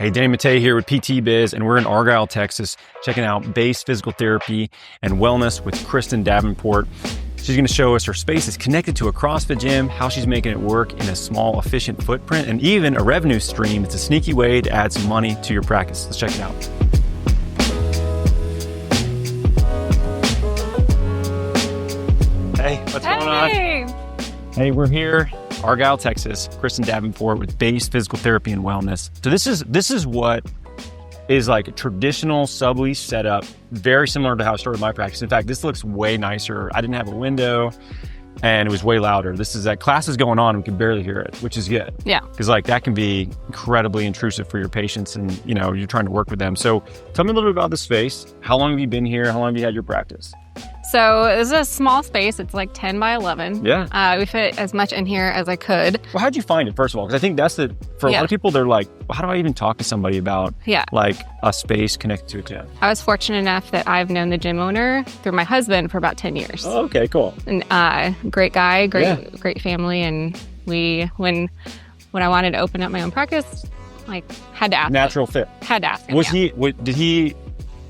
Hey, Danny Matei here with PT Biz, and we're in Argyle, Texas, checking out Base Physical Therapy and Wellness with Kristen Davenport. She's going to show us her space is connected to a CrossFit gym, how she's making it work in a small, efficient footprint, and even a revenue stream. It's a sneaky way to add some money to your practice. Let's check it out. Hey, what's going on? Hey, we're here. Argyle, Texas, Kristen Davenport with Base Physical Therapy and Wellness. So this is what is like a traditional sublease setup, very similar to how I started my practice. In fact, this looks way nicer. I didn't have a window and it was way louder. This is that class is going on, we can barely hear it, which is good. Yeah. Because like that can be incredibly intrusive for your patients and you know, you're trying to work with them. So tell me a little bit about the space. How long have you been here? How long have you had your practice? So this is a small space. It's like 10 by 11. Yeah. We fit as much in here as I could. Well, how'd you find it, first of all? Because I think that's for a lot of people, they're like, well, how do I even talk to somebody about like a space connected to a gym? I was fortunate enough that I've known the gym owner through my husband for about 10 years. Oh, okay, cool. And great guy, great family. And when I wanted to open up my own practice, like had to ask Natural fit. Had to ask him. Did he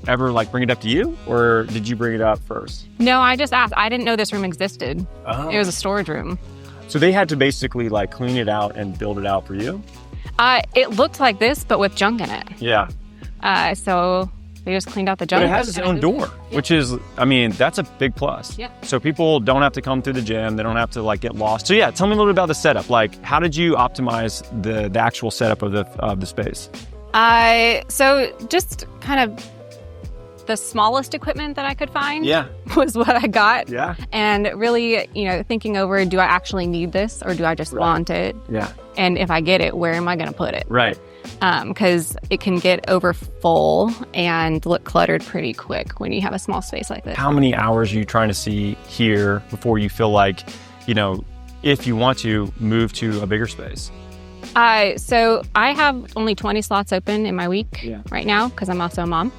ever like bring it up to you, or did you bring it up first? No, I just asked. I didn't know this room existed. Oh. It was a storage room. So they had to basically like clean it out and build it out for you? It looked like this, but with junk in it. Yeah. So they just cleaned out the junk. But it has its own door, which is, I mean, that's a big plus. Yeah. So people don't have to come through the gym. They don't have to like get lost. So yeah, tell me a little bit about the setup. Like, how did you optimize the actual setup of the space? So just kind of the smallest equipment that I could find was what I got. Yeah. And really, thinking over, do I actually need this or do I just want it? Yeah. And if I get it, where am I going to put it? Right. Because it can get over full and look cluttered pretty quick when you have a small space like this. How many hours are you trying to see here before you feel like, if you want to move to a bigger space? So I have only 20 slots open in my week right now because I'm also a mom.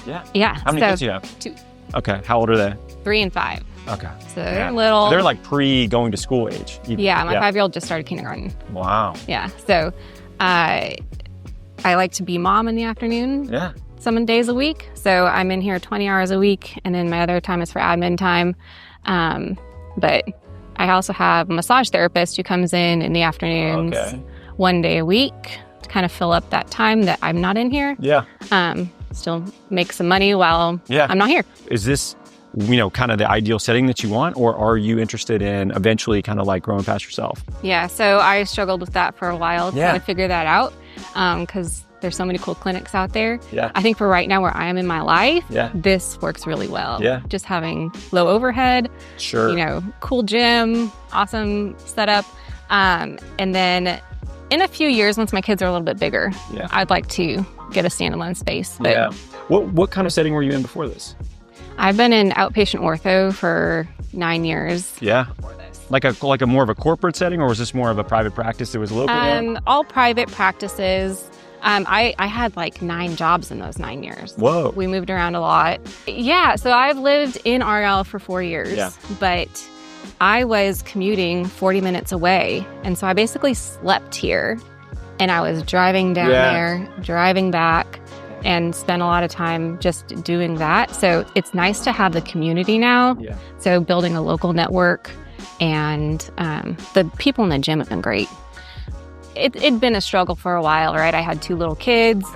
Yeah. Yeah. How many kids do you have? 2. Okay. How old are they? 3 and 5. Okay. So they're little. They're like going to school age. Yeah. My 5-year-old just started kindergarten. Wow. Yeah. So I like to be mom in the afternoon. Yeah. Some days a week. So I'm in here 20 hours a week. And then my other time is for admin time. But I also have a massage therapist who comes in the afternoons 1 day a week to kind of fill up that time that I'm not in here. Yeah. Still make some money while I'm not here. Is this, kind of the ideal setting that you want, or are you interested in eventually kind of like growing past yourself? Yeah, so I struggled with that for a while to figure that out because there's so many cool clinics out there. Yeah. I think for right now where I am in my life, this works really well. Yeah. Just having low overhead, cool gym, awesome setup. And then in a few years, once my kids are a little bit bigger, I'd like to get a standalone space. But What kind of setting were you in before this? I've been in outpatient ortho for 9 years. Yeah. Like a more of a corporate setting, or was this more of a private practice that was local? All private practices. I had like 9 jobs in those 9 years. Whoa. We moved around a lot. Yeah, so I've lived in Argyle for 4 years, but I was commuting 40 minutes away. And so I basically slept here and I was driving down there, driving back, and spent a lot of time just doing that. So it's nice to have the community now. Yeah. So building a local network, and the people in the gym have been great. It'd been a struggle for a while, right? I had 2 little kids.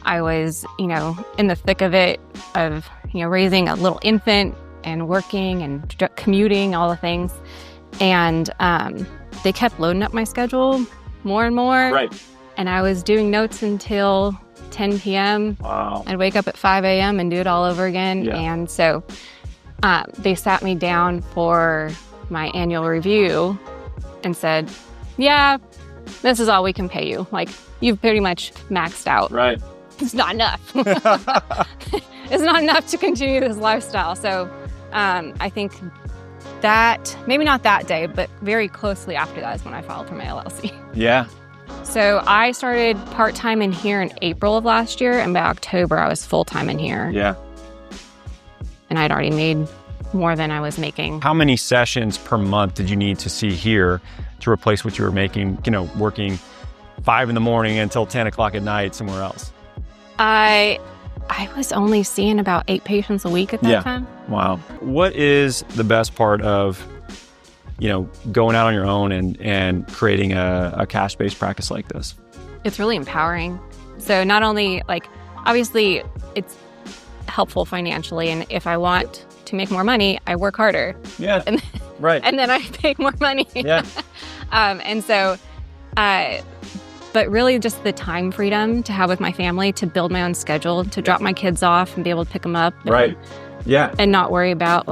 I was, in the thick of it, of, raising a little infant and working and commuting, all the things. And they kept loading up my schedule more and more. Right. And I was doing notes until 10 p.m. Wow. I'd wake up at 5 a.m. and do it all over again. Yeah. And so they sat me down for my annual review and said, this is all we can pay you. Like, you've pretty much maxed out. Right. It's not enough. It's not enough to continue this lifestyle. So I think that, maybe not that day, but very closely after that is when I filed for my LLC. Yeah. So I started part-time in here in April of last year, and by October I was full-time in here. Yeah. And I'd already made more than I was making. How many sessions per month did you need to see here to replace what you were making, working 5 a.m. until 10 o'clock at night somewhere else? I was only seeing about 8 patients a week at that time. Wow. What is the best part of, going out on your own and creating a cash-based practice like this? It's really empowering. So not only obviously it's helpful financially, and if I want to make more money, I work harder. Yeah. And, right. And then I make more money. Yeah. But really just the time freedom to have with my family, to build my own schedule, to drop my kids off and be able to pick them up. Right. Yeah. And not worry about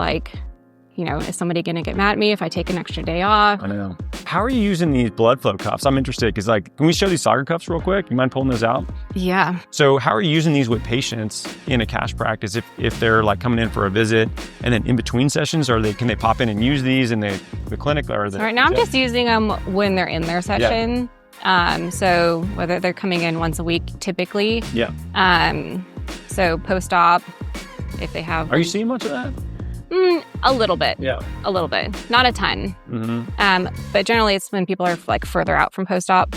is somebody going to get mad at me if I take an extra day off? I know. How are you using these blood flow cuffs? I'm interested because can we show these soccer cuffs real quick? You mind pulling those out? Yeah. So how are you using these with patients in a cash practice if they're coming in for a visit and then in between sessions, can they pop in and use these in the clinic? Or right now I'm just using them when they're in their session. Yeah. So whether they're coming in once a week, typically. Yeah. So post-op, if they have. Are you seeing much of that? A little bit. Yeah. A little bit. Not a ton. Mm-hmm. But generally it's when people are further out from post-op,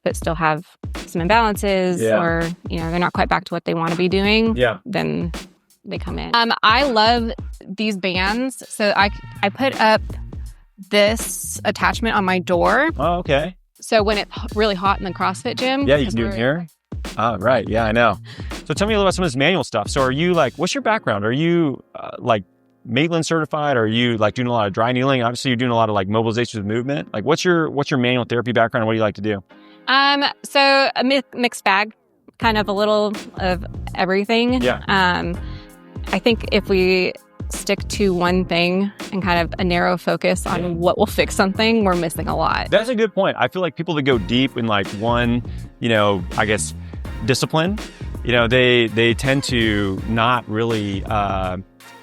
but still have some imbalances or, they're not quite back to what they want to be doing. Yeah. Then they come in. I love these bands. So I put up this attachment on my door. Oh, okay. So when it's really hot in the CrossFit gym. Yeah, you can do it here. Oh, right. Yeah, I know. So tell me a little about some of this manual stuff. So are you what's your background? Are you Maitland certified? Or are you doing a lot of dry needling? Obviously you're doing a lot of mobilization with movement. What's your manual therapy background? What do you like to do? So a mixed bag, kind of a little of everything. Yeah. I think if we stick to one thing and kind of a narrow focus on what will fix something, we're missing a lot. That's a good point. I feel like people that go deep in one, I guess, discipline, they tend to not really, I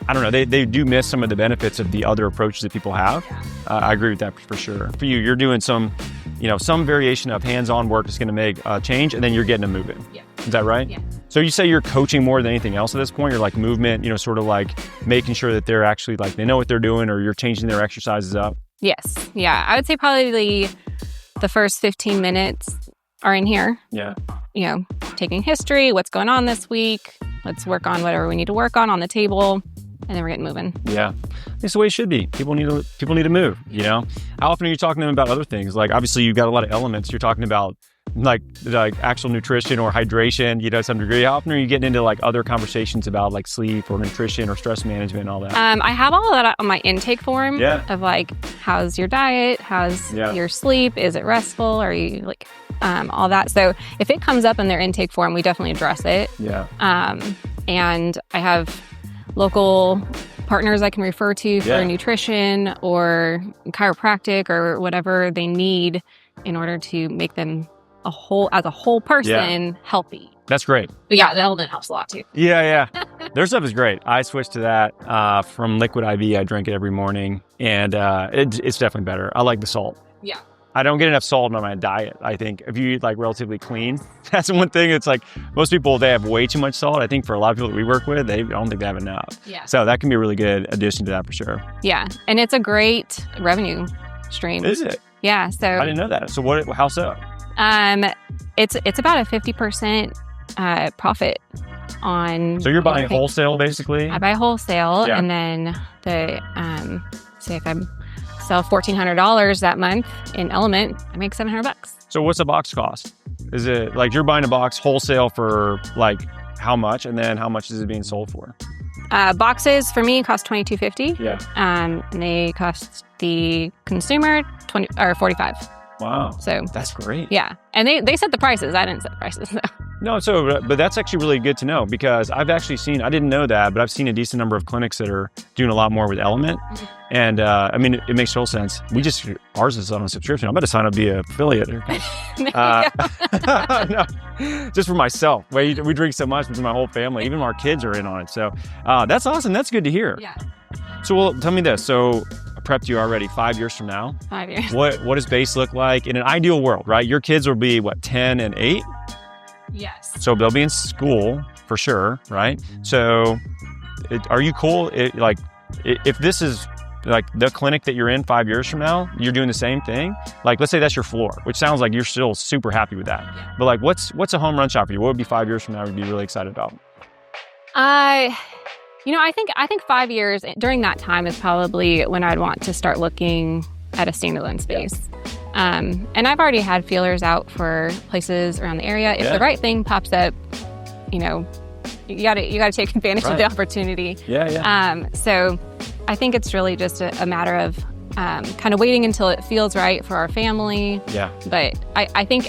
don't know, they do miss some of the benefits of the other approaches that people have. I agree with that for sure. For you, you're doing some variation of hands-on work that's going to make a change, and then you're getting them moving. Yeah. Is that right? Yeah. So you say you're coaching more than anything else at this point? You're movement, sort of making sure that they're actually they know what they're doing, or you're changing their exercises up? Yes. Yeah. I would say probably the first 15 minutes are in here. Yeah. Taking history, what's going on this week. Let's work on whatever we need to work on the table. And then we're getting moving. Yeah. It's the way it should be. People need to move, How often are you talking to them about other things? Obviously you've got a lot of elements. You're talking about actual nutrition or hydration, to some degree. How often are you getting into other conversations about sleep or nutrition or stress management and all that? I have all of that on my intake form of how's your diet? How's your sleep? Is it restful? Are you all that? So if it comes up in their intake form, we definitely address it. Yeah. And I have local partners I can refer to for nutrition or chiropractic or whatever they need in order to make them as a whole person healthy. That's great. But yeah, the element helps a lot too. Yeah. Their stuff is great. I switched to that from liquid IV. I drink it every morning, and it's definitely better. I like the salt. Yeah. I don't get enough salt on my diet. I think if you eat relatively clean, that's one thing. It's most people, they have way too much salt. I think for a lot of people that we work with, I don't think they have enough. Yeah. So that can be a really good addition to that for sure. Yeah. And it's a great revenue stream. Is it? Yeah. So I didn't know that. So how so? It's about a 50% profit on. So you're buying wholesale basically? I buy wholesale, and then say if I sell $1,400 that month in Element, I make $700. So what's a box cost? Is it you're buying a box wholesale for how much, and then how much is it being sold for? Boxes for me cost $22.50. Yeah. And they cost the consumer $45. Wow. So that's great. Yeah. And they set the prices. I didn't set the prices. No, but that's actually really good to know, because I've actually seen, I didn't know that, but I've seen a decent number of clinics that are doing a lot more with Element. Mm-hmm. And it makes total sense. Ours is on a subscription. I'm about to sign up to be an affiliate. No, just for myself. We drink so much with my whole family. Even our kids are in on it. So that's awesome. That's good to hear. Yeah. So tell me this. So I prepped you already 5 years from now. 5 years. What does base look like in an ideal world, right? Your kids will be 10 and 8? Yes. So they'll be in school for sure, right? So are you cool? If this is like the clinic that you're in 5 years from now, you're doing the same thing. Like, let's say that's your floor, which sounds like you're still super happy with that. But like, what's a home run shot for you? What would be 5 years from now you'd be really excited about? I think 5 years during that time is probably when I'd want to start looking at a standalone space. And I've already had feelers out for places around the area. If the right thing pops up, you gotta take advantage of the opportunity. So I think it's really just a matter of kind of waiting until it feels right for our family. But I think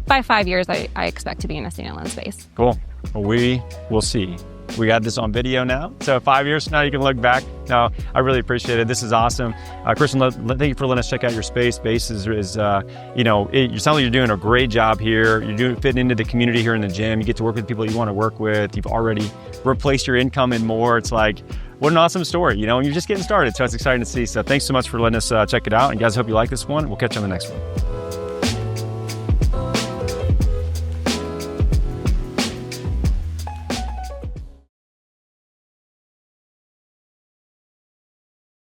by 5 years, I expect to be in a standalone space. Cool. Well, we will see. We got this on video now. So 5 years from now, you can look back. No, I really appreciate it. This is awesome. Kristen, thank you for letting us check out your space. Base is you sound like you're doing a great job here. You're fitting into the community here in the gym. You get to work with people you want to work with. You've already replaced your income and more. It's like, what an awesome story, and you're just getting started. So it's exciting to see. So thanks so much for letting us check it out. And guys, hope you like this one. We'll catch you on the next one.